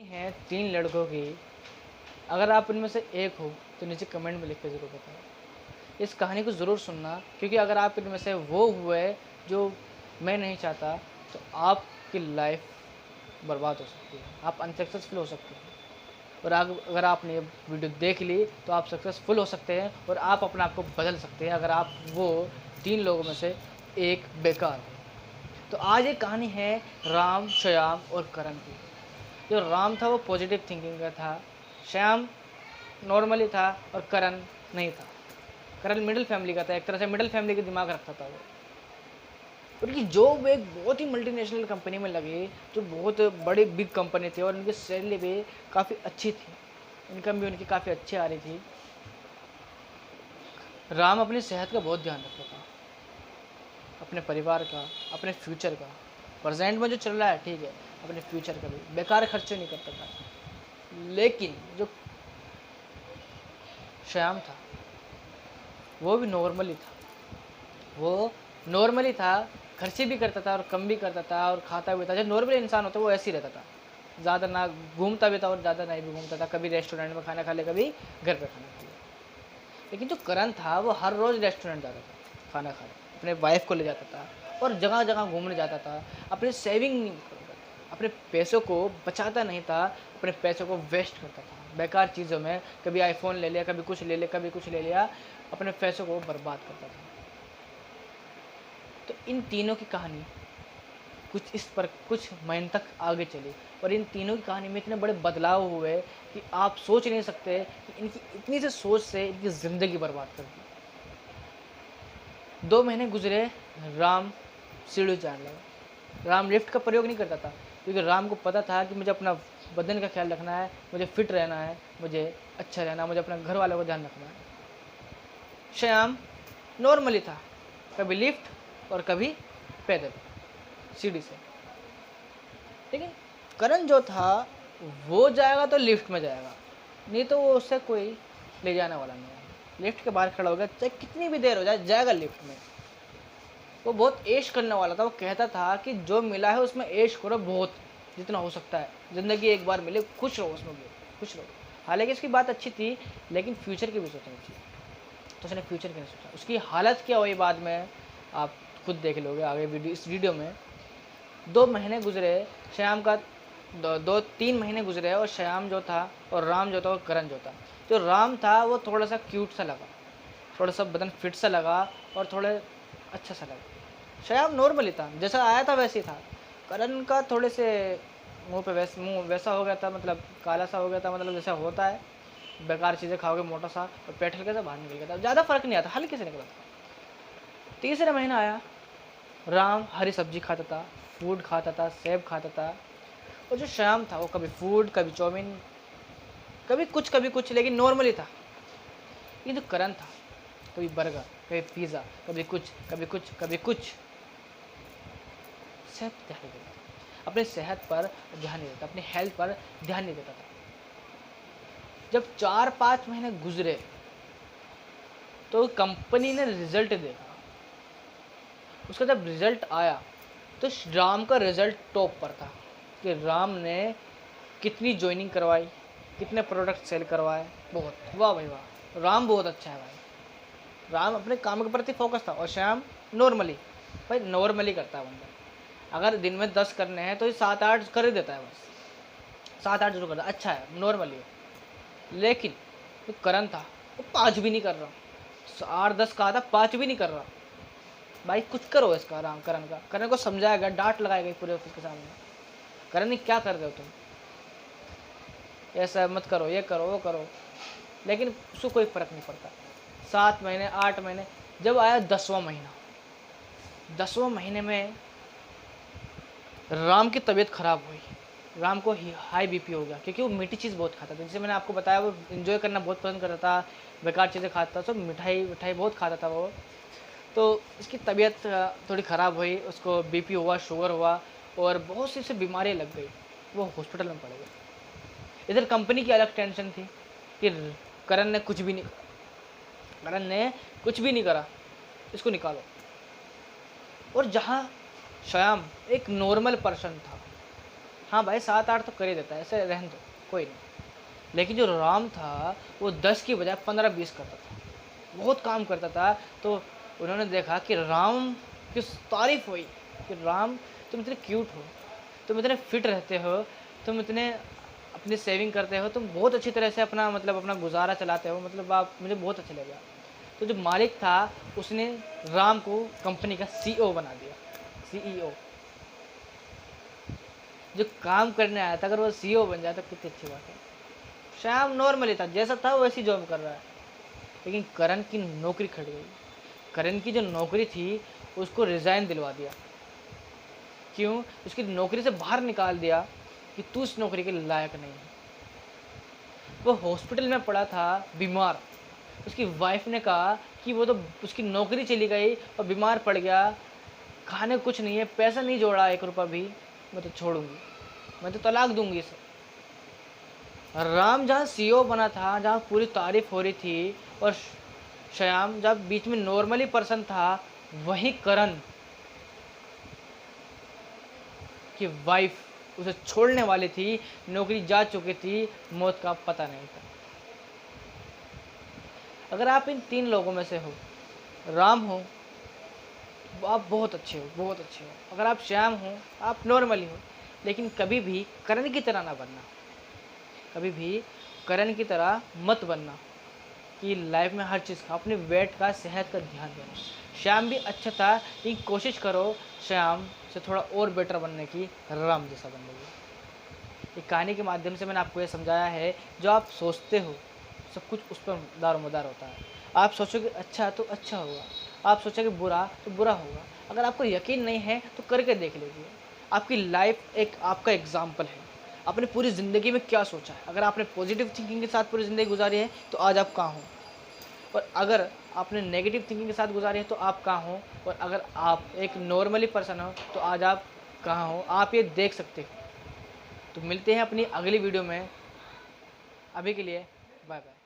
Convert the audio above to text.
हैं 3 लड़कों की, अगर आप उनमें से एक हो, तो नीचे कमेंट में लिख के ज़रूर बताएँ। इस कहानी को ज़रूर सुनना क्योंकि अगर आप इनमें से वो हुए जो मैं नहीं चाहता, तो आपकी लाइफ़ बर्बाद हो सकती है। आप अनसक्सेसफुल हो सकते हैं और अगर आपने ये वीडियो देख ली, तो आप सक्सेसफुल हो सकते हैं और आप अपने आप को बदल सकते हैं अगर आप वो 3 लोगों में से एक बेकार हो। तो आज ये कहानी है राम, श्याम और करण की। जो राम था वो पॉजिटिव थिंकिंग का था, श्याम नॉर्मली था और करण नहीं था। करण मिडिल फैमिली का था, एक तरह से मिडिल फैमिली का दिमाग रखता था वो। उनकी जॉब एक बहुत ही मल्टीनेशनल कंपनी में लगी, जो बहुत बड़ी बिग कंपनी थी और उनकी सैलरी भी काफ़ी अच्छी थी, इनकम भी उनकी काफ़ी अच्छी आ रही थी। राम अपनी सेहत का बहुत ध्यान रखता था, अपने परिवार का, अपने फ्यूचर का। प्रेजेंट में जो चल रहा है ठीक है, अपने फ्यूचर का भी बेकार खर्चे नहीं करता था। लेकिन जो श्याम था वो भी नॉर्मली था, वो नॉर्मली था, खर्चे भी करता था और कम भी करता था और खाता भी था। जो नॉर्मल इंसान होता है वो ऐसे ही रहता था, ज़्यादा ना घूमता भी था और ज़्यादा नहीं भी घूमता था। कभी रेस्टोरेंट में खाना खा ले, कभी घर पे खाना खा ले। लेकिन जो करण था वो हर रोज़ रेस्टोरेंट जाता था खाना खाने, अपने वाइफ को ले जाता था और जगह जगह घूमने जाता था। अपनी सेविंग नहीं करता था, अपने पैसों को बचाता नहीं था, अपने पैसों को वेस्ट करता था बेकार चीज़ों में। कभी आईफोन ले लिया, कभी कुछ ले लिया, कभी कुछ ले लिया, अपने पैसों को बर्बाद करता था। तो इन तीनों की कहानी कुछ महीने तक आगे चली और इन तीनों की कहानी में इतने बड़े बदलाव हुए कि आप सोच नहीं सकते कि इनकी इतनी सी सोच से इनकी ज़िंदगी बर्बाद कर दी। 2 महीने गुजरे, राम सीढ़ी चढ़ने लगा। राम लिफ्ट का प्रयोग नहीं करता था क्योंकि राम को पता था कि मुझे अपना बदन का ख्याल रखना है, मुझे फिट रहना है, मुझे अच्छा रहना है, मुझे अपने घर वालों का ध्यान रखना है। श्याम नॉर्मली था, कभी लिफ्ट और कभी पैदल सीढ़ी से। लेकिन करण जो था वो जाएगा तो लिफ्ट में जाएगा, नहीं तो वो उससे कोई ले जाने वाला नहीं है। लिफ्ट के बाहर खड़ा हो गया, चाहे कितनी भी देर हो जाए जाएगा लिफ्ट में। वो बहुत ऐश करने वाला था, वो कहता था कि जो मिला है उसमें ऐश करो बहुत, जितना हो सकता है। ज़िंदगी एक बार मिले, खुश रहो उसमें, बहुत खुश रहो। हालांकि इसकी बात अच्छी थी, लेकिन फ्यूचर की भी सोचनी चाहिए। तो उसने फ्यूचर की नहीं सोचा। उसकी हालत क्या हुई बाद में आप खुद देख लोगे आगे इस वीडियो में। 2 महीने गुजरे, श्याम का 2-3 महीने गुजरे और श्याम जो था और राम जो था और करण जो था, जो राम था वो थोड़ा सा क्यूट सा लगा, थोड़ा सा बदन फिट सा लगा और थोड़े अच्छा सा लगा। श्याम नॉर्मली था, जैसा आया था वैसे ही था। करण का थोड़े से मुंह वैसा हो गया था, मतलब काला सा हो गया था, मतलब जैसा होता है बेकार चीज़ें खाओगे मोटा सा, और पेट हल्के से बाहर निकल गया था। ज़्यादा फर्क नहीं आता, हल्के से निकला था। तीसरा महीना आया, राम हरी सब्जी खाता था, फूड खाता था, सेब खाता था। और जो श्याम था वो कभी फूड, कभी चाउमीन, कभी कुछ, लेकिन नॉर्मली था। ये जो करण था, कभी बर्गर, कभी पिज़्ज़ा, कभी कुछ कभी कुछ कभी कुछ। सेहत ध्यान नहीं देता, अपनी सेहत पर ध्यान नहीं देता, अपनी हेल्थ पर ध्यान नहीं देता था। जब 4-5 महीने गुजरे तो कंपनी ने रिजल्ट देखा। उसका जब रिजल्ट आया तो राम का रिजल्ट टॉप पर था कि राम ने कितनी ज्वाइनिंग करवाई, कितने प्रोडक्ट सेल करवाए। बहुत, वाह भाई वाह, राम बहुत अच्छा है भाई। राम अपने काम के प्रति फोकस था और श्याम नॉर्मली, भाई नॉर्मली करता है बंदा। अगर दिन में 10 करने हैं तो ये 7-8 कर ही देता है, बस 7-8 जरूर करता है, अच्छा है, नॉर्मली है। लेकिन जो करण था वो 5 भी नहीं कर रहा, 8-10 कहा था, 5 भी नहीं कर रहा। भाई कुछ करो इसका, राम करण का। करण को समझाएगा, डांट लगाएगा पूरे ऑफिस के सामने, करण ये क्या कर रहे हो तुम, ऐसा मत करो, ये करो वो करो। लेकिन उसको कोई फर्क नहीं पड़ता। 7 महीने, 8 महीने, जब आया 10वां महीना, 10वां महीने में राम की तबीयत खराब हुई। राम को हाई बीपी हो गया क्योंकि वो मीठी चीज़ बहुत खाता था। जैसे मैंने आपको बताया, वो इन्जॉय करना बहुत पसंद करता था, बेकार चीज़ें खाता था, सब मिठाई बहुत खाता था वो। तो इसकी तबीयत थोड़ी ख़राब हुई, उसको बीपी हुआ, शुगर हुआ और बहुत सी से बीमारियाँ लग गई। वो हॉस्पिटल में पड़ गया। इधर कंपनी की अलग टेंशन थी कि करण ने कुछ भी नहीं करा, करण ने कुछ भी नहीं करा, इसको निकालो। और जहाँ श्याम एक नॉर्मल पर्सन था, हाँ भाई 7-8 तो कर ही देता है, ऐसे रहने दो, कोई नहीं। लेकिन जो राम था वो 10 की बजाय 15-20 करता था, बहुत काम करता था। तो उन्होंने देखा कि राम की तारीफ़ हुई कि राम तुम इतने क्यूट हो, तुम इतने फिट रहते हो, तुम इतने अपनी सेविंग करते हो, तुम बहुत अच्छी तरह से अपना मतलब अपना गुज़ारा चलाते हो, मतलब आप मुझे बहुत अच्छा लगा। तो जो मालिक था उसने राम को कंपनी का सीईओ बना दिया, सीईओ। जो काम करने आया था अगर वो सीईओ बन जाए तो कितनी अच्छी बात है। श्याम नॉर्मली था, जैसा था वैसी जॉब कर रहा है। लेकिन करण की नौकरी खट गई। करण की जो नौकरी थी उसको रिज़ाइन दिलवा दिया। क्यों? उसकी नौकरी से बाहर निकाल दिया कि तू इस नौकरी के लायक नहीं है। वो हॉस्पिटल में पड़ा था बीमार। उसकी वाइफ ने कहा कि वो तो उसकी नौकरी चली गई और बीमार पड़ गया, खाने को कुछ नहीं है, पैसा नहीं जोड़ा 1 रुपया भी, मैं तो छोड़ूंगी, मैं तो तलाक दूंगी इसे। राम जहाँ सीईओ बना था, जहाँ पूरी तारीफ हो रही थी, और श्याम जब बीच में नॉर्मली पर्सन था, वही करण की वाइफ उसे छोड़ने वाली थी, नौकरी जा चुकी थी, मौत का पता नहीं था। अगर आप इन 3 लोगों में से हो, राम हो, आप बहुत अच्छे हो, बहुत अच्छे हो। अगर आप श्याम हो, आप नॉर्मली हो। लेकिन कभी भी करण की तरह ना बनना, कभी भी करण की तरह मत बनना कि लाइफ में हर चीज़ का, अपने वेट का, सेहत का ध्यान देना। श्याम भी अच्छा था, लेकिन कोशिश करो श्याम से थोड़ा और बेटर बनने की, राम जैसा बनने की। एक कहानी के माध्यम से मैंने आपको ये समझाया है, जो आप सोचते हो सब कुछ उस पर दारोमदार होता है। आप सोचोगे अच्छा तो अच्छा होगा, आप सोचोगे बुरा तो बुरा होगा। अगर आपको यकीन नहीं है तो करके देख लीजिए। आपकी लाइफ एक आपका एग्जाम्पल है। आपने पूरी ज़िंदगी में क्या सोचा है? अगर आपने पॉजिटिव थिंकिंग के साथ पूरी ज़िंदगी गुजारी है तो आज आप कहाँ हो, और अगर आपने नेगेटिव थिंकिंग के साथ गुजारी है तो आप कहाँ हो, और अगर आप एक नॉर्मली पर्सन हो तो आज आप कहाँ हो, आप ये देख सकते हो। तो मिलते हैं अपनी अगली वीडियो में। अभी के लिए बाय बाय।